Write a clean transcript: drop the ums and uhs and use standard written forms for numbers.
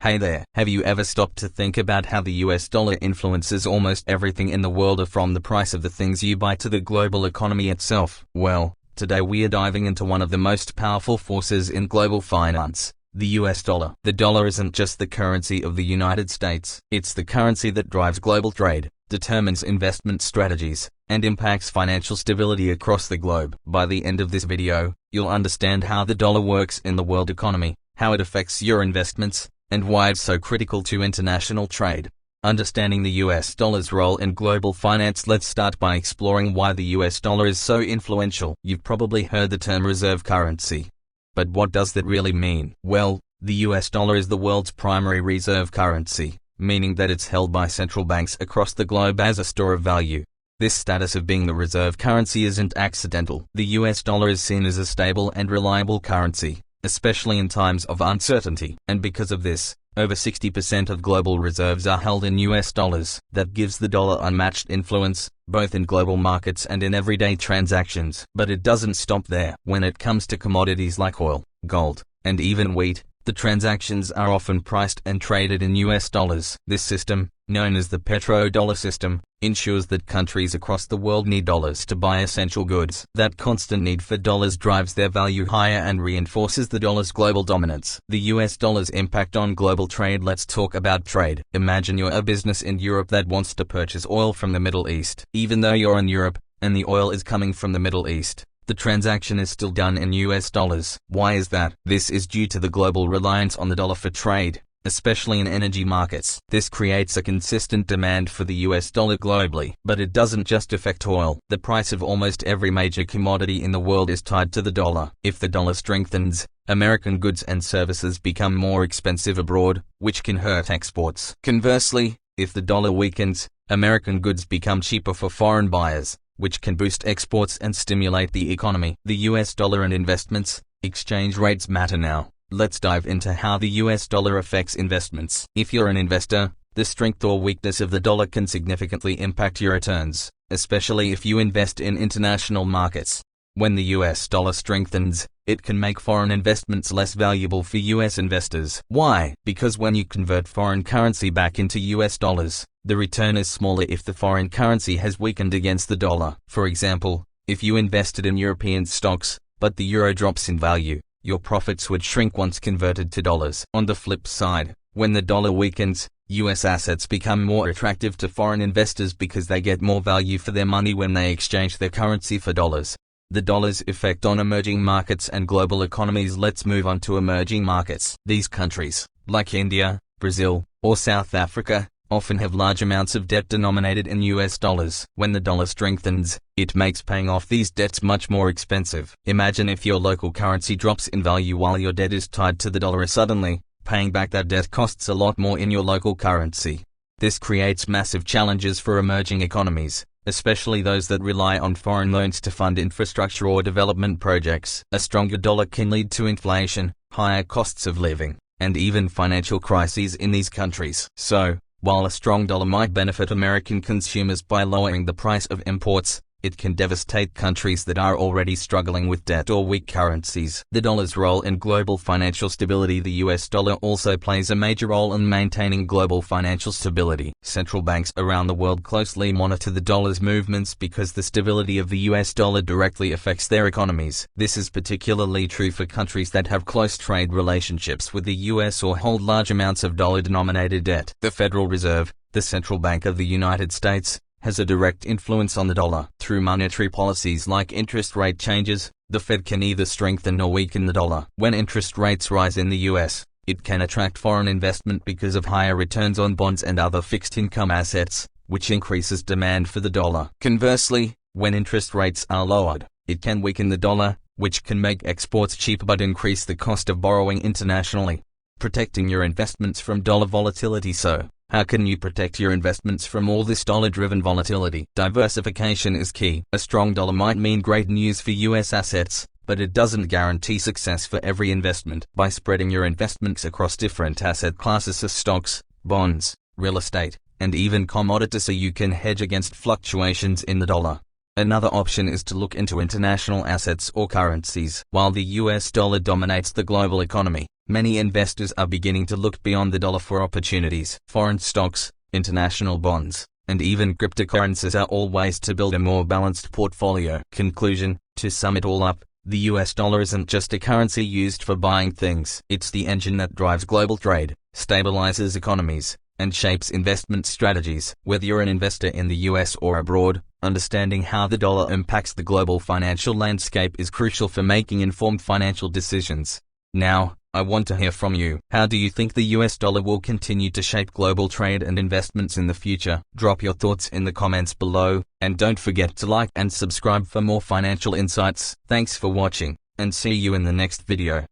Hey there, have you ever stopped to think about how the US dollar influences almost everything in the world, from the price of the things you buy to the global economy itself? Well, today we are diving into one of the most powerful forces in global finance, the US dollar. The dollar isn't just the currency of the United States, it's the currency that drives global trade, determines investment strategies, and impacts financial stability across the globe. By the end of this video, you'll understand how the dollar works in the world economy, how it affects your investments, and why it's so critical to international trade. Understanding the US dollar's role in global finance. Let's start by exploring why the US dollar is so influential. You've probably heard the term reserve currency. But what does that really mean? Well, the US dollar is the world's primary reserve currency, meaning that it's held by central banks across the globe as a store of value. This status of being the reserve currency isn't accidental. The US dollar is seen as a stable and reliable currency, especially in times of uncertainty. And because of this, over 60% of global reserves are held in US dollars. That gives the dollar unmatched influence, both in global markets and in everyday transactions. But it doesn't stop there. When it comes to commodities like oil, gold, and even wheat, the transactions are often priced and traded in US dollars. This system, known as the petrodollar system, ensures that countries across the world need dollars to buy essential goods. That constant need for dollars drives their value higher and reinforces the dollar's global dominance. The US dollar's impact on global trade. Let's talk about trade. Imagine you're a business in Europe that wants to purchase oil from the Middle East. Even though you're in Europe, and the oil is coming from the Middle East, the transaction is still done in US dollars. Why is that? This is due to the global reliance on the dollar for trade, especially in energy markets. This creates a consistent demand for the US dollar globally. But it doesn't just affect oil. The price of almost every major commodity in the world is tied to the dollar. If the dollar strengthens, American goods and services become more expensive abroad, which can hurt exports. Conversely, if the dollar weakens, American goods become cheaper for foreign buyers, which can boost exports and stimulate the economy. The US dollar and investments. Exchange rates matter now. Let's dive into how the US dollar affects investments. If you're an investor, the strength or weakness of the dollar can significantly impact your returns, especially if you invest in international markets. When the US dollar strengthens, it can make foreign investments less valuable for US investors. Why? Because when you convert foreign currency back into US dollars, the return is smaller if the foreign currency has weakened against the dollar. For example, if you invested in European stocks, but the euro drops in value, your profits would shrink once converted to dollars. On the flip side, when the dollar weakens, US assets become more attractive to foreign investors because they get more value for their money when they exchange their currency for dollars. The dollar's effect on emerging markets and global economies. Let's move on to emerging markets. These countries, like India, Brazil, or South Africa, often have large amounts of debt denominated in US dollars. When the dollar strengthens, it makes paying off these debts much more expensive. Imagine if your local currency drops in value while your debt is tied to the dollar. Suddenly, paying back that debt costs a lot more in your local currency. This creates massive challenges for emerging economies, especially those that rely on foreign loans to fund infrastructure or development projects. A stronger dollar can lead to inflation, higher costs of living, and even financial crises in these countries. So, while a strong dollar might benefit American consumers by lowering the price of imports, it can devastate countries that are already struggling with debt or weak currencies. The dollar's role in global financial stability. The US dollar also plays a major role in maintaining global financial stability. Central banks around the world closely monitor the dollar's movements because the stability of the US dollar directly affects their economies. This is particularly true for countries that have close trade relationships with the US or hold large amounts of dollar-denominated debt. The Federal Reserve, the central bank of the United States, has a direct influence on the dollar. Through monetary policies like interest rate changes, the Fed can either strengthen or weaken the dollar. When interest rates rise in the US, it can attract foreign investment because of higher returns on bonds and other fixed income assets, which increases demand for the dollar. Conversely, when interest rates are lowered, it can weaken the dollar, which can make exports cheaper but increase the cost of borrowing internationally. Protecting your investments from dollar volatility. So, how can you protect your investments from all this dollar-driven volatility? Diversification is key. A strong dollar might mean great news for US assets, but it doesn't guarantee success for every investment. By spreading your investments across different asset classes of stocks, bonds, real estate, and even commodities, so you can hedge against fluctuations in the dollar. Another option is to look into international assets or currencies. While the US dollar dominates the global economy, Many investors are beginning to look beyond the dollar for opportunities. Foreign stocks, international bonds, and even cryptocurrencies are all ways to build a more balanced portfolio. Conclusion: to sum it all up, the US dollar isn't just a currency used for buying things. It's the engine that drives global trade, stabilizes economies, and shapes investment strategies. Whether you're an investor in the US or abroad, understanding how the dollar impacts the global financial landscape is crucial for making informed financial decisions. Now, I want to hear from you. How do you think the US dollar will continue to shape global trade and investments in the future? Drop your thoughts in the comments below, and don't forget to like and subscribe for more financial insights. Thanks for watching, and see you in the next video.